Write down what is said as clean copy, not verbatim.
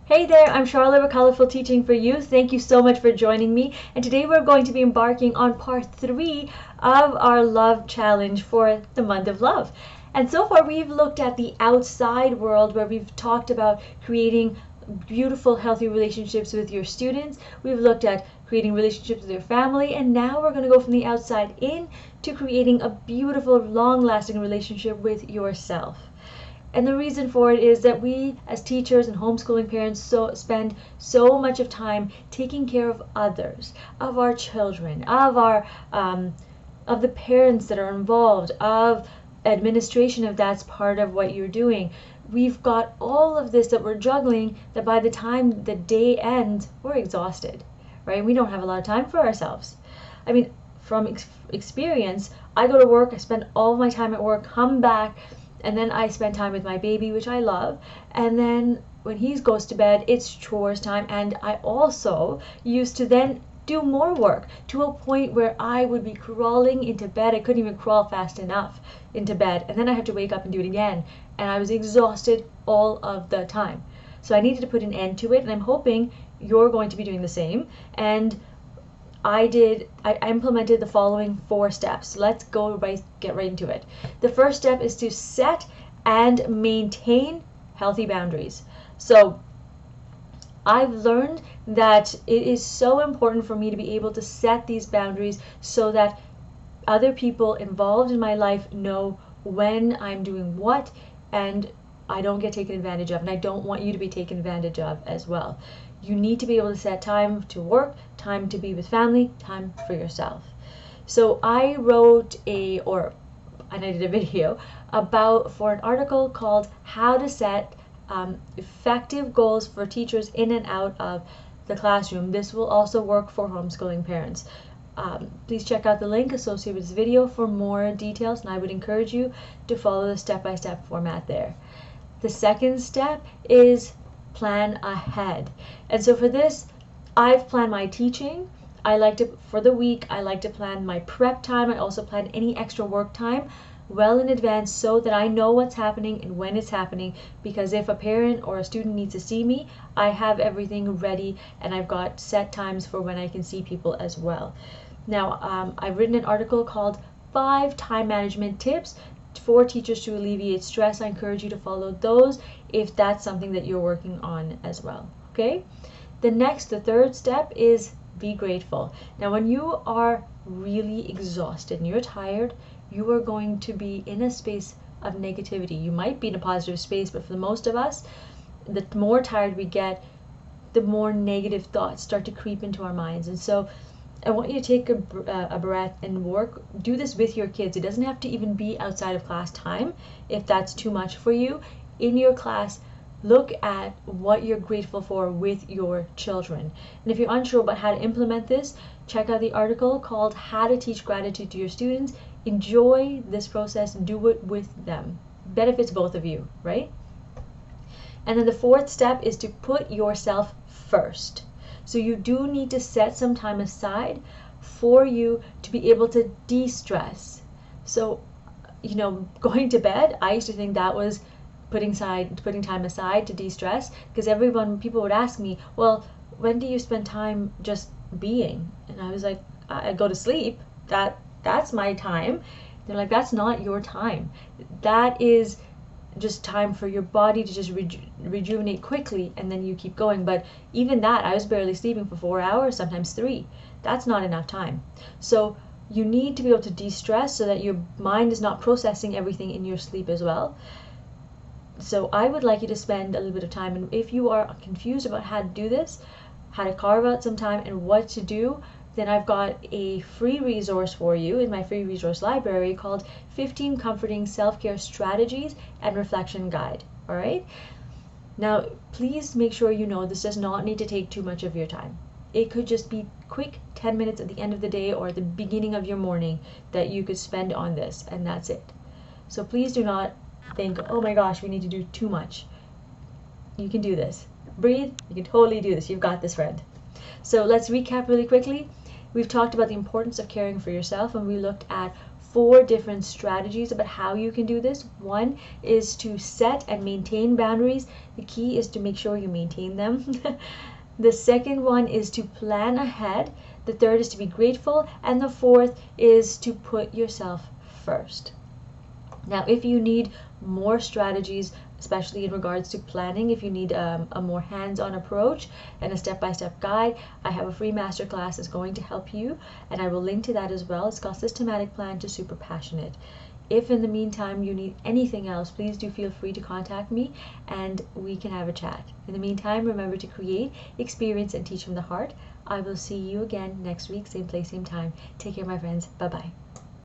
Hey there, I'm Charlotte with Colorful Teaching for Youth. Thank you so much for joining me. And today we're going to be embarking on part 3 of our love challenge for the month of love. And so far we've looked at the outside world where we've talked about creating beautiful, healthy relationships with your students. We've looked at creating relationships with your family. And now we're going to go from the outside in to creating a beautiful, long-lasting relationship with yourself. And the reason for it is that we as teachers and homeschooling parents spend so much of time taking care of others, of our children, of the parents that are involved, of administration if that's part of what you're doing. We've got all of this that we're juggling that by the time the day ends, we're exhausted, right? We don't have a lot of time for ourselves. I mean, from experience, I go to work, I spend all of my time at work, come back, and then I spend time with my baby, which I love. And then when he goes to bed, it's chores time. And I also used to then do more work to a point where I would be crawling into bed. I couldn't even crawl fast enough into bed. And then I had to wake up and do it again. And I was exhausted all of the time. So I needed to put an end to it. And I'm hoping you're going to be doing the same. And I implemented the following 4 steps. Let's get right into it. The first step is to set and maintain healthy boundaries. So I've learned that it is so important for me to be able to set these boundaries so that other people involved in my life know when I'm doing what, and I don't get taken advantage of, and I don't want you to be taken advantage of as well. You need to be able to set time to work, time to be with family, time for yourself. So I did a video for an article called How to Set Effective Goals for Teachers in and Out of the Classroom. This will also work for homeschooling parents. Please check out the link associated with this video for more details, and I would encourage you to follow the step-by-step format there. The second step is plan ahead. And so for this, I've planned my teaching. For the week, I like to plan my prep time. I also plan any extra work time well in advance so that I know what's happening and when it's happening, because if a parent or a student needs to see me, I have everything ready and I've got set times for when I can see people as well. Now, I've written an article called 5 Time Management Tips for Teachers to Alleviate Stress. I encourage you to follow those if that's something that you're working on as well. Okay? The third step is be grateful. Now, when you are really exhausted and you're tired, you are going to be in a space of negativity. You might be in a positive space, but for the most of us, the more tired we get, the more negative thoughts start to creep into our minds. And so I want you to take a breath and do this with your kids. It doesn't have to even be outside of class time if that's too much for you. In your class, look at what you're grateful for with your children. And if you're unsure about how to implement this, check out the article called How to Teach Gratitude to Your Students. Enjoy this process and do it with them. Benefits both of you, right? And then the fourth step is to put yourself first. So you do need to set some time aside for you to be able to de-stress. So, going to bed, I used to think that was putting time aside to de-stress, because people would ask me, well, when do you spend time just being? And I was like, I go to sleep. That's my time. They're like, that's not your time. That is just time for your body to just rejuvenate quickly, and then you keep going. But even that, I was barely sleeping for 4 hours, sometimes 3. That's not enough time. So you need to be able to de-stress so that your mind is not processing everything in your sleep as well. So I would like you to spend a little bit of time, and if you are confused about how to do this, how to carve out some time and what to do, then I've got a free resource for you in my free resource library called 15 Comforting Self-Care Strategies and Reflection Guide. All right? Now, please make sure you know this does not need to take too much of your time. It could just be quick 10 minutes at the end of the day or at the beginning of your morning that you could spend on this, and that's it. So please do not think, oh my gosh, we need to do too much. You can do this. Breathe. You can totally do this. You've got this, friend. So let's recap really quickly. We've talked about the importance of caring for yourself, and we looked at 4 different strategies about how you can do this. One is to set and maintain boundaries. The key is to make sure you maintain them. The second one is to plan ahead. The third is to be grateful. And the fourth is to put yourself first. Now, if you need more strategies, especially in regards to planning, if you need a more hands-on approach and a step-by-step guide, I have a free masterclass that's going to help you, and I will link to that as well. It's called Systematic Plan to Super Passionate. If in the meantime you need anything else, please do feel free to contact me and we can have a chat. In the meantime, remember to create, experience, and teach from the heart. I will see you again next week, same place, same time. Take care, my friends. Bye-bye.